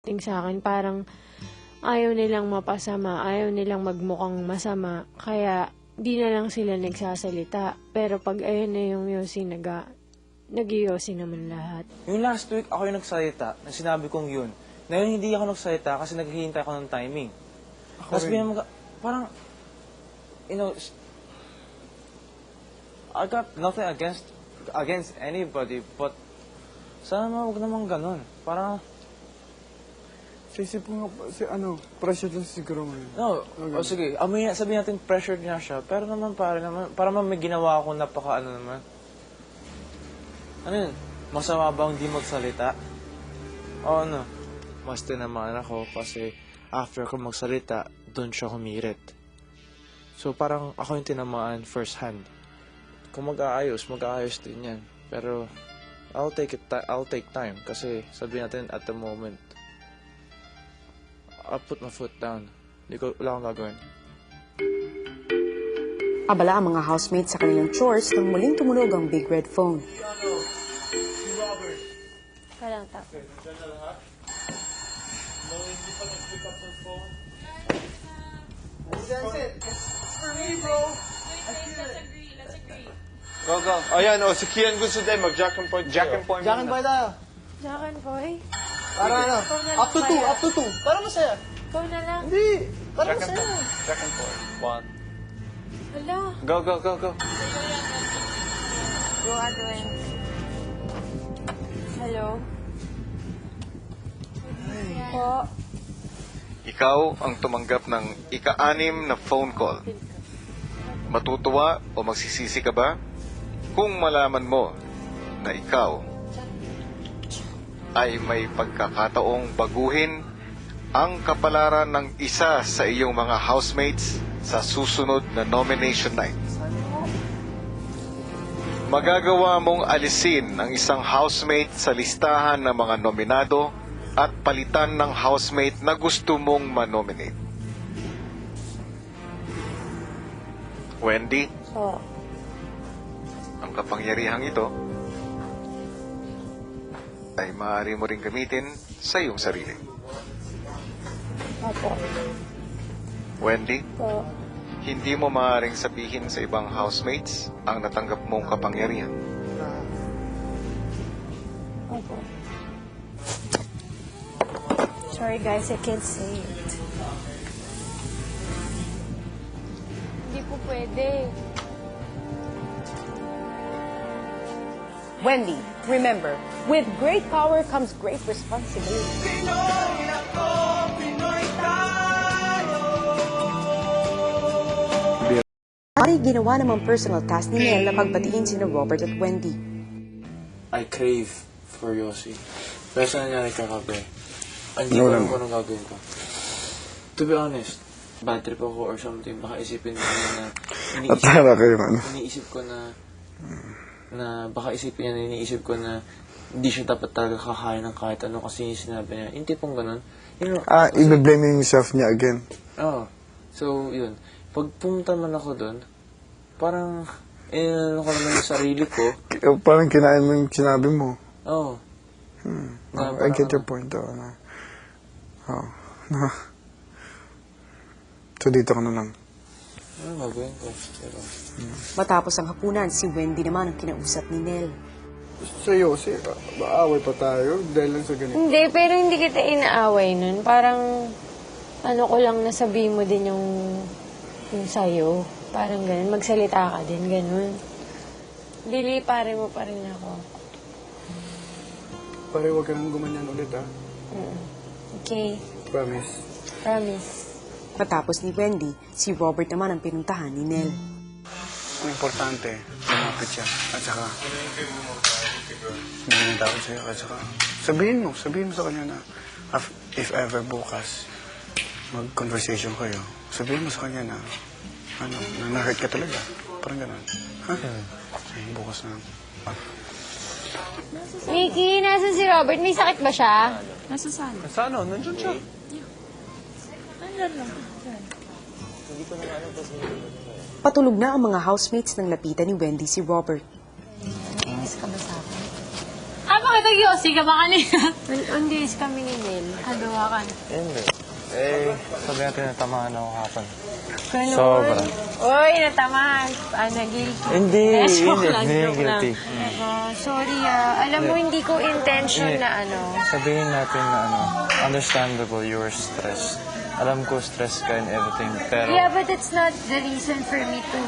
Ting sa akin, parang ayaw nilang mapasama, ayaw nilang magmukhang masama, kaya di na lang sila nagsasalita. Pero pag ayun na yung Yossi, nag-Yossi naman lahat. Yung last week, ako yung nagsalita na sinabi kong yun. Ngayon, hindi ako nagsalita kasi naghihintay ako ng timing. Tapos parang, you know, I got nothing against anybody, but sana huwag naman ganun. Parang, Sisip ko nga, pressure lang siguro ngayon. no, o sige, sabihin natin pressured niya siya, pero naman para may ginawa ako napaka naman. Ano yun? Masama ba hindi magsalita? O ano? Mas tinamaan ako kasi after ko magsalita, doon siya humirit. So parang ako yung tinamaan first hand. Kung mag-aayos din yan. Pero I'll take time kasi sabihin natin at the moment, I'll put my foot down. Wala akong gagawin. Abala ang mga housemates sa kanilang chores nang muling tumunog ang big red phone. Walang tap. Go, go. Ayan, si Kian gusto din mag-jack and point. Jack and point. Jack and boy tayo. Jakan, boy. Para ano? Up to 2. Para masaya. Ikaw na lang. Hindi. Para Jack and masaya. point. Jack and point. One. Hala. Go, go, go, go. Go, Adwen. Hello? Po. Ikaw ang tumanggap ng ika-anim na phone call. Matutuwa o magsisisi ka ba kung malaman mo na ikaw ay may pagkakataong baguhin ang kapalaran ng isa sa iyong mga housemates sa susunod na nomination night? Magagawa mong alisin ang isang housemate sa listahan ng mga nominado at palitan ng housemate na gusto mong manominate. Wendy, Po. ang kapangyarihang ito ay maaari mo ring gamitin sa iyong sarili. Opo. Wendy, Po. hindi mo maaaring sabihin sa ibang housemates ang natanggap mong kapangyarihan. Opo. Sorry guys, I can't say it. Hindi po pwede. Wendy, remember, with great power comes great responsibility. Ay ginawa namang personal task ni Nel na pagbatiin sina Robert at Wendy. I crave for Yossi. Pero sa nangyari kagabi, hindi ko alam kung anong gagawin ko. To be honest, bad trip ako or something, baka isipin ko na iniisip ko na baka isipin niya na iniisip ko na hindi siya dapat talaga kakain ng kahit ano kasi sinabi niya. Yung tipong ganun. I-blame himself niya again. Oo. So, yun. Pag pumunta man ako doon, parang, ano ko naman yung sarili ko. Parang kinain mo yung sinabi mo. Oo. I get your point. So, dito ka na lang. Ano gagawin ko? Pero, Matapos ang hapunan, si Wendy naman ang kinausap ni Nel. Sa Yossi, maaway pa tayo dahil lang sa ganito. Hindi, pero hindi kita inaaway nun. Parang, ano ko lang nasabi mo din yung sa'yo. Parang ganun. Magsalita ka din, ganun. Dili, pare mo pa rin ako. Pare, huwag ka nang gumanyan ulit, ha? Okay. Promise. Promise. Matapos ni Wendy, si Robert naman ang pinuntahan ni Nel. Ang importante, lumapit siya. At saka, hindi na tawag sa'yo. At saka, sabihin mo sa kanya na, if ever bukas, mag-conversation kayo, sabihin mo sa kanya na, na na-hurt ka talaga. Parang gano'n. Ha? Ay, bukas na. Mickey, nasa si Robert? May sakit ba siya? Sa ano? Nandun siya. Patulog na ang mga housemates nang lapitan ni Wendy si Robert. Inis ka ba sa akin? Ah, bakit nag-yossi ka ba kanina? On days kami ni Nel. Hagawa ka. Hindi. Sabi natin natamaan ako hapon. Ganun. Sobra. Uy, natamahan. Guilty. Hindi, Joke lang, hindi joke lang. guilty. Sorry alam mo, hindi ko intention na Sabihin natin na understandable, you were stressed. Alam ko stress ka and everything, pero Yeah, but it's not the reason for me to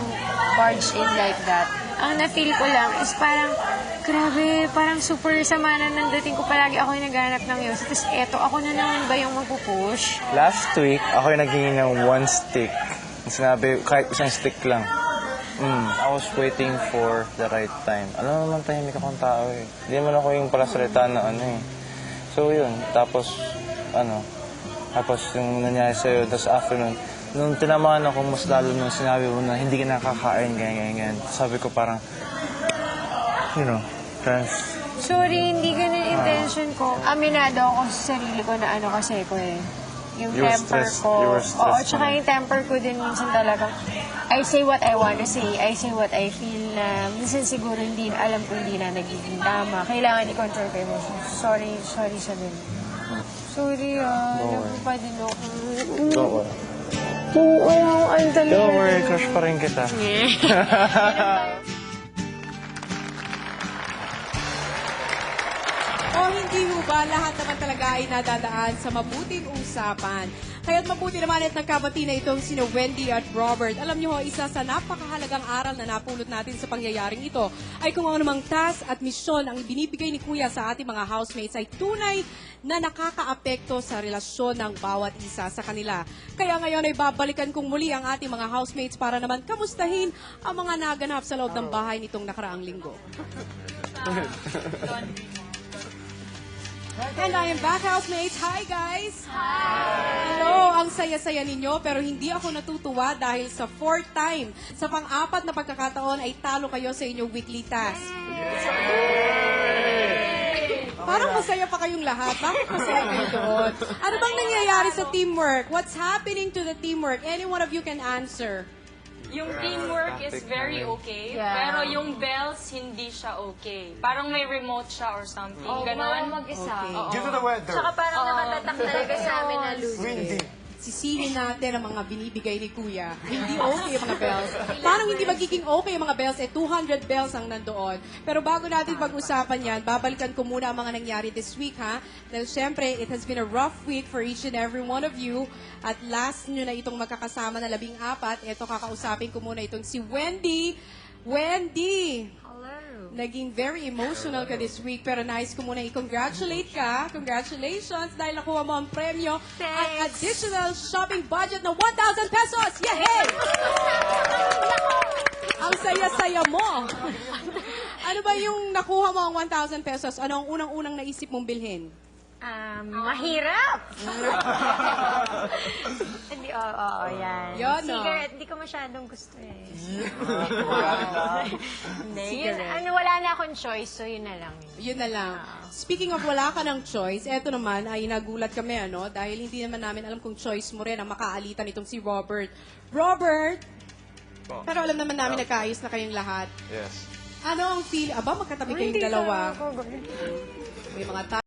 barge in like that. Ang na-feel ko lang is parang, grabe, parang super sama na nandating ko palagi ako yung naghanap ng Yossi. Tapos eto, ako na naman ba yung magpupush? last week, ako yung naghingi ng 1 stick. Sinabi, kahit isang stick lang. I was waiting for the right time. Alam mo naman, tahimik akong tao eh. Hindi naman ako yung palasalita na So yun, tapos yung nangyari sa'yo, tapos afternoon, nung tinamaan ako, mas lalo nung sinabi mo na hindi ka nakakain, ganyan. Sabi ko parang, Sorry, hindi ganun yung intention ko. Aminado ako sa sarili ko na kasi ko eh. Yung You were temper stressed. ko. You were stressed Oo, tsaka naman. yung temper ko din minsan talaga. I say what I wanna say. I say what I feel na minsan siguro alam ko hindi na nagiging tama. Kailangan i-control ko emotions. Sorry sa din. Sorry nagupa din ako. Don't worry. Wala akong talaga. Don't worry, crush pa rin kita. O hindi ho ba, lahat naman talaga ay nadadaan sa mabuting usapan. Kaya't mabuti naman at nagkabati na itong sino Wendy at Robert. Alam niyo ho, isa sa napakahalagang aral na napulot natin sa pangyayaring ito ay kung ano namang task at misyon ang ibinibigay ni Kuya sa ating mga housemates ay tunay na nakakaapekto sa relasyon ng bawat isa sa kanila. Kaya ngayon ay babalikan kong muli ang ating mga housemates para naman kamustahin ang mga naganap sa loob ng bahay nitong nakaraang linggo. And I am back, housemates. Hi, guys! Hi! Hello! Ang saya-saya ninyo, pero hindi ako natutuwa dahil sa 4th time, sa pang-apat na pagkakataon ay talo kayo sa inyong weekly task. Parang masaya pa kayong lahat. Bakit masaya kayo doon? Ano bang nangyayari sa teamwork? What's happening to the teamwork? Any one of you can answer. Yung teamwork is very okay, pero yung bells, hindi siya okay. Parang may remote siya or something. Ganon. mag-isa. Due to the weather. Tsaka parang nakatatak talaga sa amin na Windy. Sisihin natin ang mga binibigay ni Kuya. Hindi okay yung mga bells. Parang hindi magiging okay yung mga bells, 200 bells ang nandoon. Pero bago natin pag-usapan yan, babalikan ko muna ang mga nangyari this week, ha? Dahil syempre, it has been a rough week for each and every one of you. At last nyo na itong magkakasama na 14. Ito, kakausapin ko muna itong si Wendy. Wendy! Naging very emotional ka this week, pero nice ko muna i-congratulate ka. Congratulations dahil nakuha mo ang premyo at additional shopping budget na 1,000 pesos! Yay! Ang saya-saya mo! Ano ba yung nakuha mo ang 1,000 pesos? Ano ang unang-unang naisip mong bilhin? Mahirap! Hindi, yan. Yun, no? Cigarette, hindi ko masyadong gusto eh. Hindi, wala na akong choice, so yun na lang. Yun na lang. Speaking of wala ka ng choice, eto naman ay nagulat kami, dahil hindi naman namin alam kung choice mo rin ang makaalitan itong si Robert. Robert! Pero alam naman namin nagkaayos na kayong lahat. Yes. Ano ang feel? Aba, magkatabi kayong dalawa. May mga